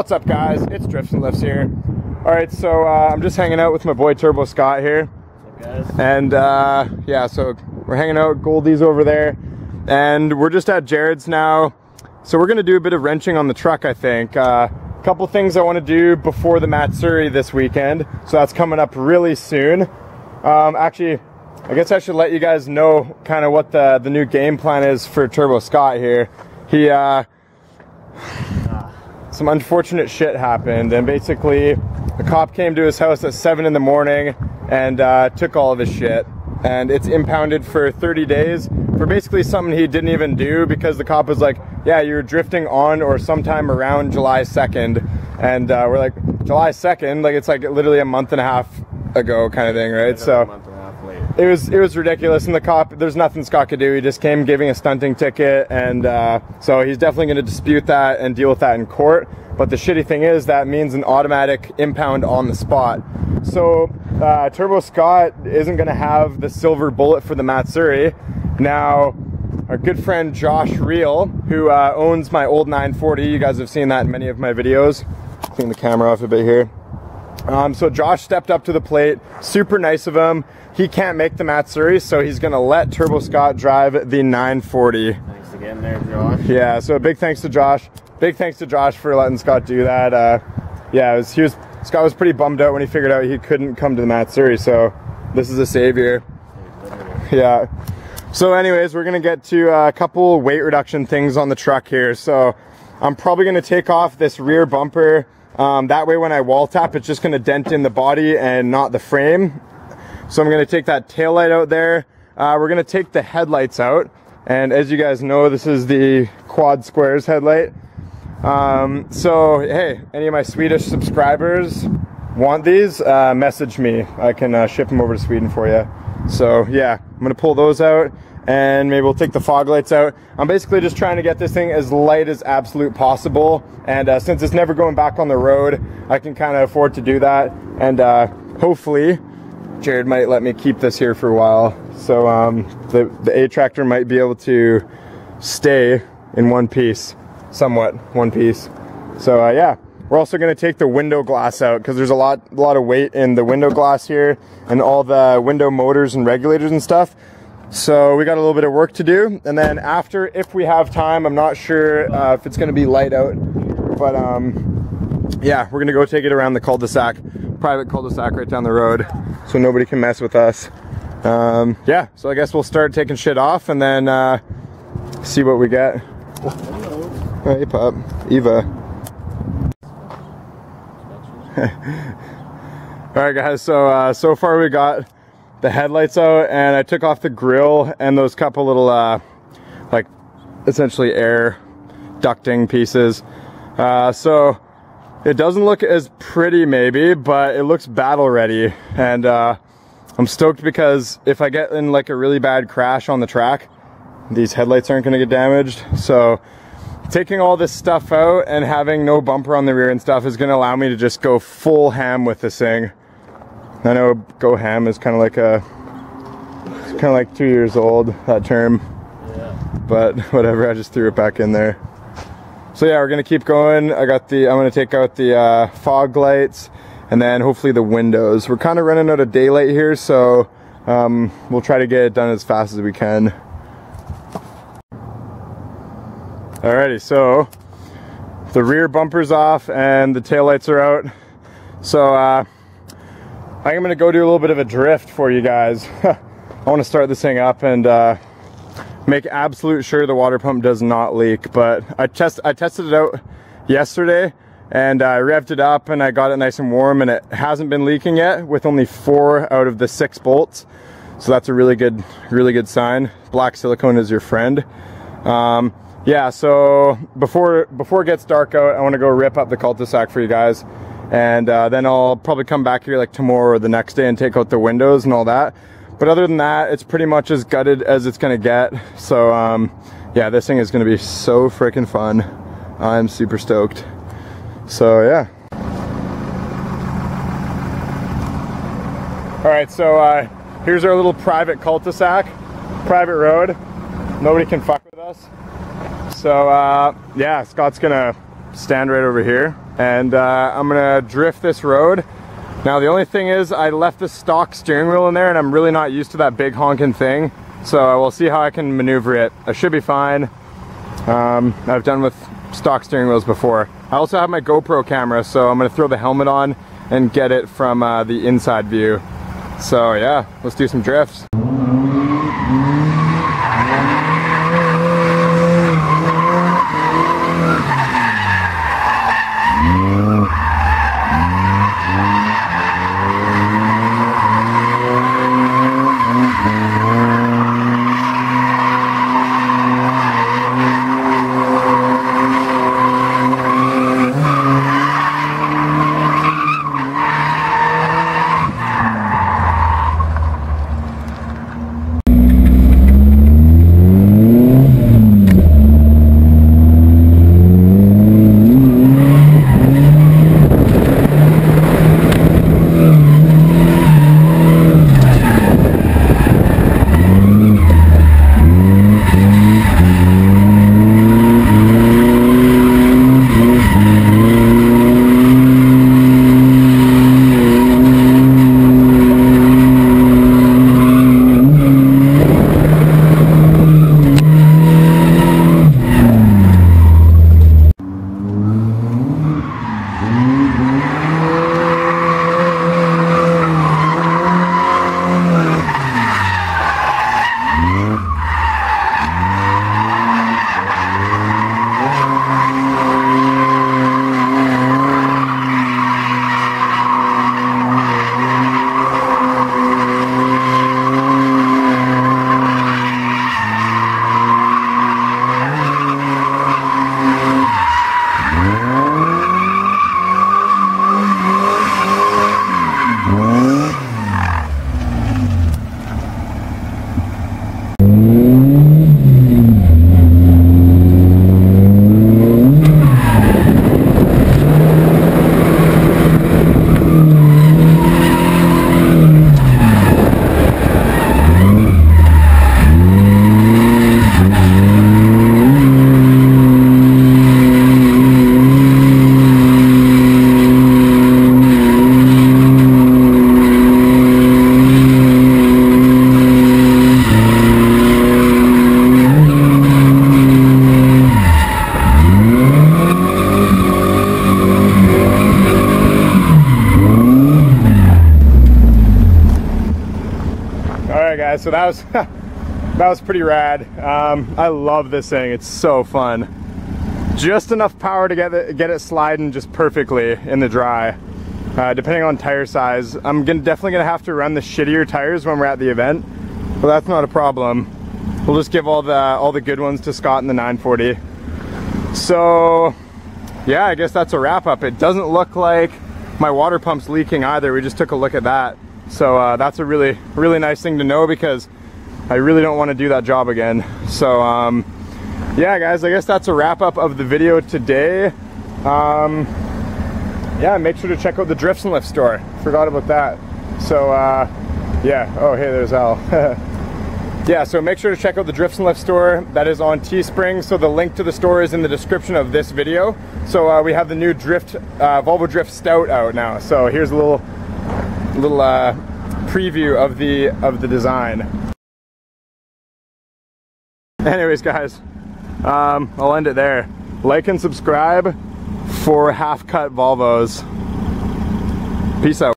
What's up, guys? It's Drifts and Lifts here. Alright, so I'm just hanging out with my boy Turbo Scott here. What's up, guys? And yeah, so we're hanging out, Goldie's over there. And we're just at Jared's now. So we're gonna do a bit of wrenching on the truck, I think. Couple things I want to do before the matsuri this weekend. So that's coming up really soon. Actually, I guess I should let you guys know kind of what the new game plan is for Turbo Scott here. He, some unfortunate shit happened, and basically a cop came to his house at 7 in the morning and took all of his shit. And it's impounded for 30 days for basically something he didn't even do, because the cop was like, yeah, you were drifting on or sometime around July 2nd. And we're like, July 2nd? Like, it's like literally a month and a half ago kind of thing, right? So it was ridiculous, and the cop, there's nothing Scott could do. He just came giving a stunting ticket, and so he's definitely going to dispute that and deal with that in court. But the shitty thing is that means an automatic impound on the spot. So Turbo Scott isn't going to have the silver bullet for the matsuri. Now, our good friend Josh Reel, who owns my old 940, you guys have seen that in many of my videos. Clean the camera off a bit here. So Josh stepped up to the plate, super nice of him. He can't make the matsuri, so he's gonna let Turbo Scott drive the 940. Thanks again there, Josh. Yeah, so big thanks to Josh. Big thanks to Josh for letting Scott do that. Yeah, Scott was pretty bummed out when he figured out he couldn't come to the matsuri, so this is a savior. Yeah. So anyways, we're gonna get to a couple weight reduction things on the truck here. So I'm probably gonna take off this rear bumper. That way when I wall tap, it's just gonna dent in the body and not the frame. So I'm gonna take that tail light out there. We're gonna take the headlights out. And as you guys know, this is the quad squares headlight. So hey, any of my Swedish subscribers want these, message me. I can ship them over to Sweden for you. So yeah, I'm gonna pull those out, and maybe we'll take the fog lights out. I'm basically just trying to get this thing as light as absolute possible. And since it's never going back on the road, I can kind of afford to do that. And hopefully, Jared might let me keep this here for a while. So the A tractor might be able to stay in one piece, somewhat one piece. So yeah, we're also gonna take the window glass out, because there's a lot of weight in the window glass here and all the window motors and regulators and stuff. So we got a little bit of work to do. And then after, if we have time, I'm not sure if it's gonna be light out, but yeah, we're gonna go take it around the cul-de-sac, private cul-de-sac right down the road, so nobody can mess with us. Yeah, so I guess we'll start taking shit off and then see what we get. Hey, pup. Eva. Alright guys, so far we got the headlights out, and I took off the grill and those couple little like essentially air ducting pieces. So it doesn't look as pretty maybe, but it looks battle ready. And I'm stoked, because if I get in like a really bad crash on the track, these headlights aren't gonna get damaged. So taking all this stuff out and having no bumper on the rear and stuff is gonna allow me to just go full ham with this thing. I know go ham is kind of like it's kind of like 2 years old, that term. Yeah. But whatever, I just threw it back in there. So yeah, we're gonna keep going. I'm gonna take out the fog lights, and then hopefully the windows. We're kind of running out of daylight here, so we'll try to get it done as fast as we can. Alrighty, so the rear bumper's off and the taillights are out. So I'm gonna go do a little bit of a drift for you guys. I wanna start this thing up and make absolute sure the water pump does not leak. But I tested it out yesterday, and I revved it up and I got it nice and warm, and it hasn't been leaking yet with only 4 out of the 6 bolts. So that's a really good sign. Black silicone is your friend. Yeah, so before it gets dark out, I want to go rip up the cul-de-sac for you guys, and then I'll probably come back here like tomorrow or the next day and take out the windows and all that. But other than that, it's pretty much as gutted as it's gonna get. So yeah, this thing is gonna be so freaking fun. I'm super stoked. So yeah. All right, so here's our little private cul-de-sac, private road. Nobody can fuck with us. So yeah, Scott's gonna stand right over here. and I'm gonna drift this road. Now the only thing is I left the stock steering wheel in there and I'm really not used to that big honking thing. So we'll see how I can maneuver it. I should be fine. I've done with stock steering wheels before. I also have my GoPro camera, so I'm gonna throw the helmet on and get it from the inside view. So yeah, let's do some drifts. So that was that was pretty rad. I love this thing. It's so fun. Just enough power to get it sliding just perfectly in the dry. Depending on tire size, I'm definitely gonna have to run the shittier tires when we're at the event, but that's not a problem. We'll just give all the good ones to Scott in the 940. So yeah, I guess that's a wrap up. It doesn't look like my water pump's leaking either. We just took a look at that. So that's a really nice thing to know, because I really don't want to do that job again. So yeah guys, I guess that's a wrap up of the video today. Yeah, make sure to check out the Drifts and Lifts store. Forgot about that. So yeah, oh hey, there's Al. Yeah, so make sure to check out the Drifts and Lifts store. That is on Teespring, so the link to the store is in the description of this video. So we have the new Volvo Drift Stout out now. So here's a little preview of the design. Anyways guys, I'll end it there. Like and subscribe for half-cut Volvos. Peace out.